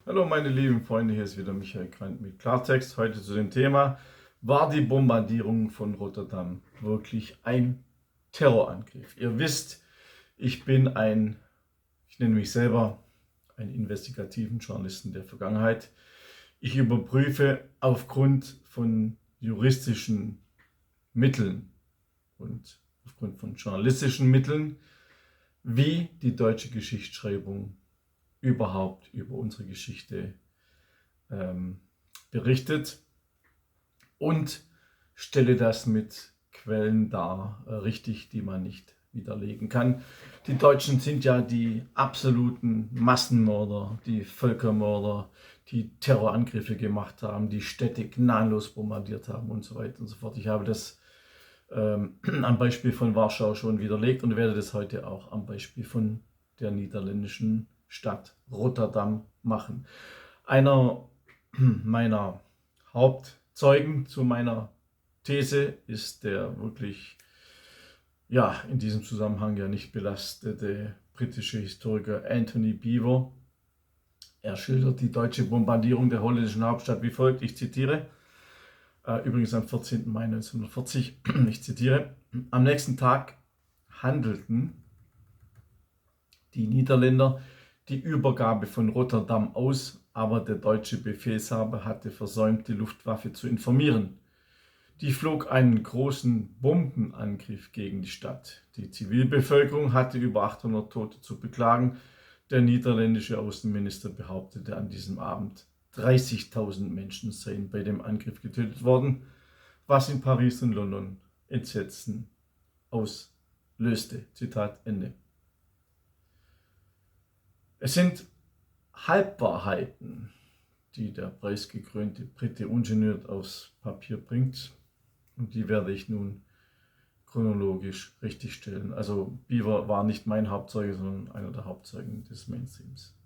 Hallo meine lieben Freunde, hier ist wieder Michael Quandt mit Klartext. Heute zu dem Thema: War die Bombardierung von Rotterdam wirklich ein Terrorangriff? Ihr wisst, ich nenne mich selber einen investigativen Journalisten der Vergangenheit. Ich überprüfe aufgrund von juristischen Mitteln und aufgrund von journalistischen Mitteln, wie die deutsche Geschichtsschreibung überhaupt über unsere Geschichte ähm, berichtet und stelle das mit Quellen dar, richtig, die man nicht widerlegen kann. Die Deutschen sind ja die absoluten Massenmörder, die Völkermörder, die Terrorangriffe gemacht haben, die Städte gnadenlos bombardiert haben und so weiter und so fort. Ich habe das am Beispiel von Warschau schon widerlegt und werde das heute auch am Beispiel von der niederländischen Stadt Rotterdam machen. Einer meiner Hauptzeugen zu meiner These ist der wirklich, ja, in diesem Zusammenhang ja nicht belastete britische Historiker Anthony Beevor. Er schildert die deutsche Bombardierung der holländischen Hauptstadt wie folgt, ich zitiere, übrigens am 14. Mai 1940, ich zitiere: Am nächsten Tag handelten die Niederländer die Übergabe von Rotterdam aus, aber der deutsche Befehlshaber hatte versäumt, die Luftwaffe zu informieren. Die flog einen großen Bombenangriff gegen die Stadt. Die Zivilbevölkerung hatte über 800 Tote zu beklagen. Der niederländische Außenminister behauptete an diesem Abend, 30.000 Menschen seien bei dem Angriff getötet worden, was in Paris und London Entsetzen auslöste. Zitat Ende. Es sind Halbwahrheiten, die der preisgekrönte Brite ungeniert aufs Papier bringt, und die werde ich nun chronologisch richtigstellen. Also Beevor war nicht mein Hauptzeuge, sondern einer der Hauptzeugen des Mainstreams.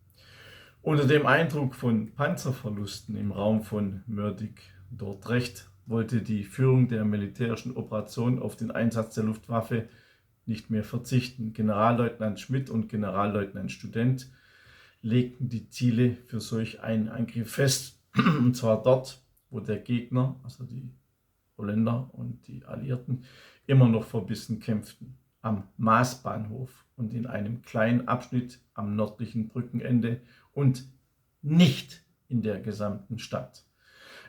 Unter dem Eindruck von Panzerverlusten im Raum von Mördig-Dordrecht wollte die Führung der militärischen Operation auf den Einsatz der Luftwaffe nicht mehr verzichten. Generalleutnant Schmidt und Generalleutnant Student legten die Ziele für solch einen Angriff fest, und zwar dort, wo der Gegner, also die Holländer und die Alliierten, immer noch verbissen kämpften: am Maasbahnhof und in einem kleinen Abschnitt am nördlichen Brückenende und nicht in der gesamten Stadt.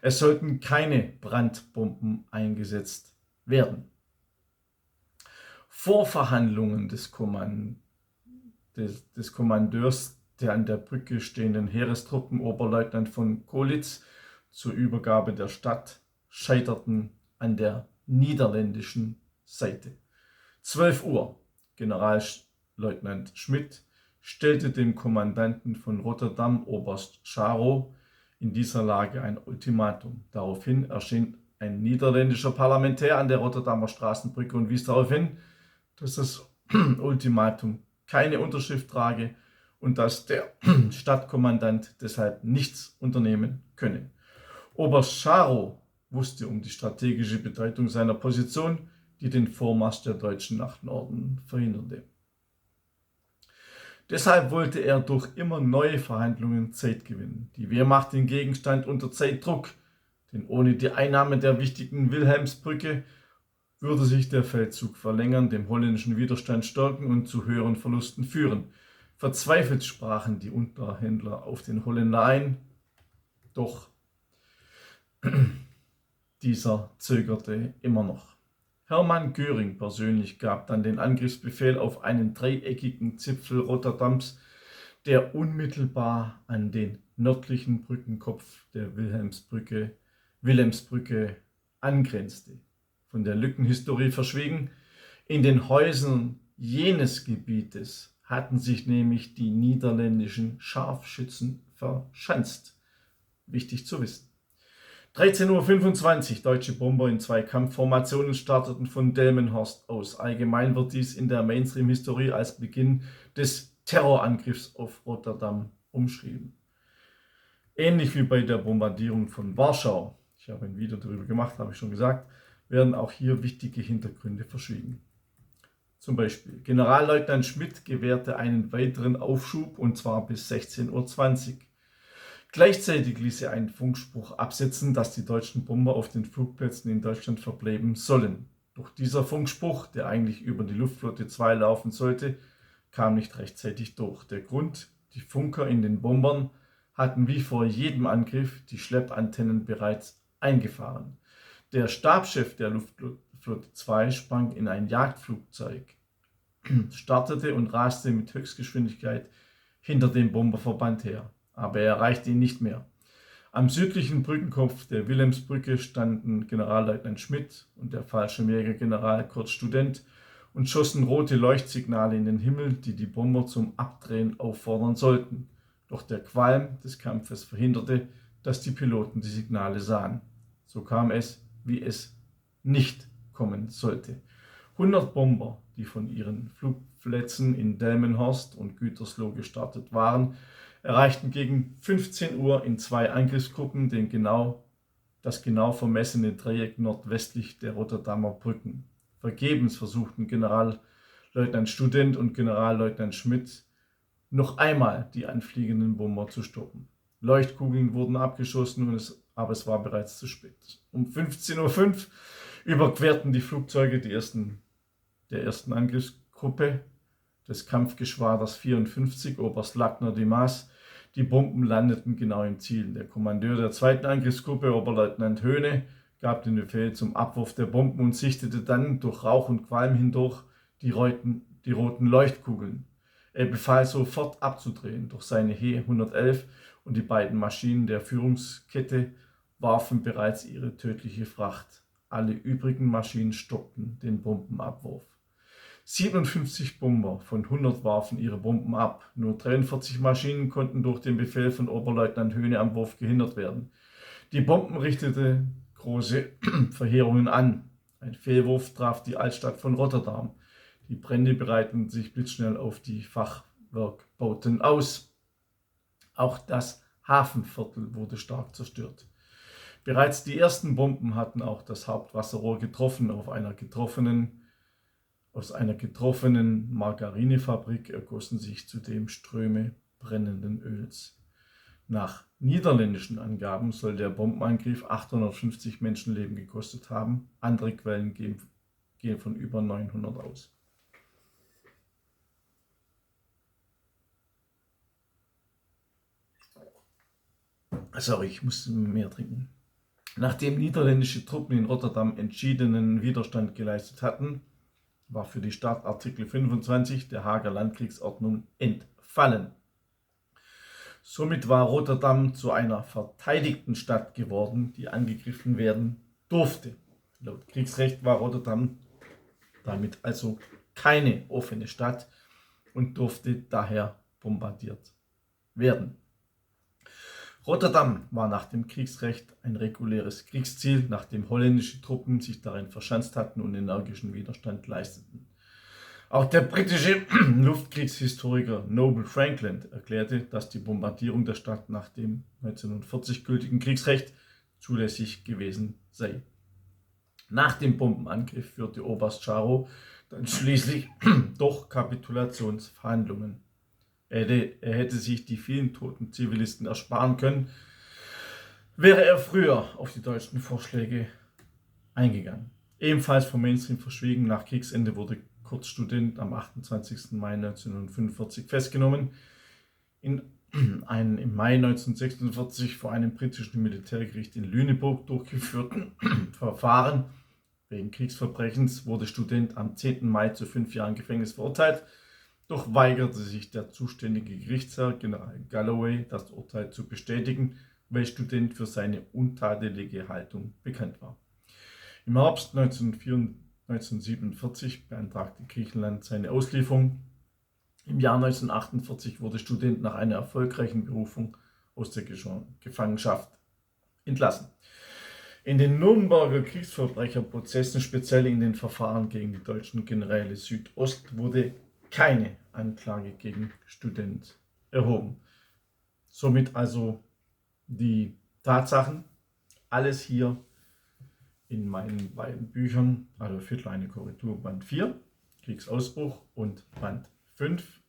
Es sollten keine Brandbomben eingesetzt werden. Vorverhandlungen des Kommandeurs der an der Brücke stehenden Heerestruppen, Oberleutnant von Golitz, zur Übergabe der Stadt scheiterten an der niederländischen Seite. 12 Uhr. Generalleutnant Schmidt stellte dem Kommandanten von Rotterdam, Oberst Scharow, in dieser Lage ein Ultimatum. Daraufhin erschien ein niederländischer Parlamentär an der Rotterdamer Straßenbrücke und wies darauf hin, dass das Ultimatum keine Unterschrift trage und dass der Stadtkommandant deshalb nichts unternehmen könne. Oberst Scharow wusste um die strategische Bedeutung seiner Position, die den Vormarsch der Deutschen nach Norden verhinderte. Deshalb wollte er durch immer neue Verhandlungen Zeit gewinnen. Die Wehrmacht hingegen stand unter Zeitdruck, denn ohne die Einnahme der wichtigen Wilhelmsbrücke würde sich der Feldzug verlängern, dem holländischen Widerstand stärken und zu höheren Verlusten führen. Verzweifelt sprachen die Unterhändler auf den Holländer ein, doch dieser zögerte immer noch. Hermann Göring persönlich gab dann den Angriffsbefehl auf einen dreieckigen Zipfel Rotterdams, der unmittelbar an den nördlichen Brückenkopf der Wilhelmsbrücke angrenzte. Von der Lückenhistorie verschwiegen: in den Häusern jenes Gebietes hatten sich nämlich die niederländischen Scharfschützen verschanzt. Wichtig zu wissen. 13.25 Uhr, deutsche Bomber in 2 Kampfformationen starteten von Delmenhorst aus. Allgemein wird dies in der Mainstream-Historie als Beginn des Terrorangriffs auf Rotterdam umschrieben. Ähnlich wie bei der Bombardierung von Warschau, ich habe ein Video darüber gemacht, habe ich schon gesagt, werden auch hier wichtige Hintergründe verschwiegen. Zum Beispiel: Generalleutnant Schmidt gewährte einen weiteren Aufschub, und zwar bis 16.20 Uhr. Gleichzeitig ließ er einen Funkspruch absetzen, dass die deutschen Bomber auf den Flugplätzen in Deutschland verbleiben sollen. Doch dieser Funkspruch, der eigentlich über die Luftflotte 2 laufen sollte, kam nicht rechtzeitig durch. Der Grund: Die Funker in den Bombern hatten wie vor jedem Angriff die Schleppantennen bereits eingefahren. Der Stabschef der Luftflotte 2 sprang in ein Jagdflugzeug, startete und raste mit Höchstgeschwindigkeit hinter dem Bomberverband her. Aber er erreichte ihn nicht mehr. Am südlichen Brückenkopf der Wilhelmsbrücke standen Generalleutnant Schmidt und der Fallschirmjäger General Kurt Student und schossen rote Leuchtsignale in den Himmel, die die Bomber zum Abdrehen auffordern sollten. Doch der Qualm des Kampfes verhinderte, dass die Piloten die Signale sahen. So kam es, wie es nicht kommen sollte. 100 Bomber, die von ihren Flugplätzen in Delmenhorst und Gütersloh gestartet waren, erreichten gegen 15 Uhr in 2 Angriffsgruppen das genau vermessene Dreieck nordwestlich der Rotterdamer Brücken. Vergebens versuchten Generalleutnant Student und Generalleutnant Schmidt noch einmal die anfliegenden Bomber zu stoppen. Leuchtkugeln wurden abgeschossen, aber es war bereits zu spät. Um 15:05 Uhr überquerten die Flugzeuge der ersten Angriffsgruppe des Kampfgeschwaders 54, Oberst Lackner Dimas. Die Bomben landeten genau im Ziel. Der Kommandeur der zweiten Angriffsgruppe, Oberleutnant Höhne, gab den Befehl zum Abwurf der Bomben und sichtete dann durch Rauch und Qualm hindurch die roten Leuchtkugeln. Er befahl sofort abzudrehen, doch seine He 111 und die beiden Maschinen der Führungskette warfen bereits ihre tödliche Fracht. Alle übrigen Maschinen stoppten den Bombenabwurf. 57 Bomber von 100 warfen ihre Bomben ab. Nur 43 Maschinen konnten durch den Befehl von Oberleutnant Höhne am Wurf gehindert werden. Die Bomben richteten große Verheerungen an. Ein Fehlwurf traf die Altstadt von Rotterdam. Die Brände breiteten sich blitzschnell auf die Fachwerkbauten aus. Auch das Hafenviertel wurde stark zerstört. Bereits die ersten Bomben hatten auch das Hauptwasserrohr getroffen. Aus einer getroffenen Margarinefabrik ergossen sich zudem Ströme brennenden Öls. Nach niederländischen Angaben soll der Bombenangriff 850 Menschenleben gekostet haben. Andere Quellen gehen von über 900 aus. Sorry, ich musste mehr trinken. Nachdem niederländische Truppen in Rotterdam entschiedenen Widerstand geleistet hatten, war für die Stadt Artikel 25 der Haager Landkriegsordnung entfallen. Somit war Rotterdam zu einer verteidigten Stadt geworden, die angegriffen werden durfte. Laut Kriegsrecht war Rotterdam damit also keine offene Stadt und durfte daher bombardiert werden. Rotterdam war nach dem Kriegsrecht ein reguläres Kriegsziel, nachdem holländische Truppen sich darin verschanzt hatten und energischen Widerstand leisteten. Auch der britische Luftkriegshistoriker Noble Frankland erklärte, dass die Bombardierung der Stadt nach dem 1940 gültigen Kriegsrecht zulässig gewesen sei. Nach dem Bombenangriff führte Oberst Charow dann schließlich doch Kapitulationsverhandlungen. Er hätte sich die vielen toten Zivilisten ersparen können, wäre er früher auf die deutschen Vorschläge eingegangen. Ebenfalls vom Mainstream verschwiegen: Nach Kriegsende wurde Kurt Student am 28. Mai 1945 festgenommen. In einem im Mai 1946 vor einem britischen Militärgericht in Lüneburg durchgeführten Verfahren wegen Kriegsverbrechens wurde Student am 10. Mai zu 5 Jahren Gefängnis verurteilt. Doch weigerte sich der zuständige Gerichtsherr, General Galloway, das Urteil zu bestätigen, weil Student für seine untadelige Haltung bekannt war. Im Herbst 1947 beantragte Griechenland seine Auslieferung. Im Jahr 1948 wurde Student nach einer erfolgreichen Berufung aus der Gefangenschaft entlassen. In den Nürnberger Kriegsverbrecherprozessen, speziell in den Verfahren gegen die deutschen Generäle Südost, wurde keine Anklage gegen Student erhoben. Somit also die Tatsachen, alles hier in meinen beiden Büchern, also Viertel eine Korrektur, Band 4, Kriegsausbruch, und Band 5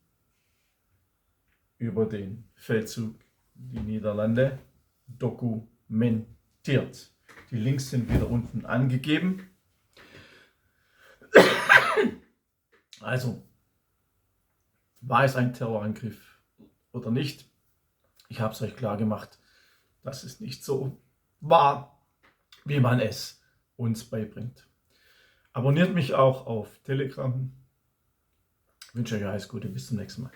über den Feldzug die Niederlande dokumentiert. Die Links sind wieder unten angegeben. Also, war es ein Terrorangriff oder nicht? Ich habe es euch klar gemacht, dass es nicht so war, wie man es uns beibringt. Abonniert mich auch auf Telegram. Ich wünsche euch alles Gute, bis zum nächsten Mal.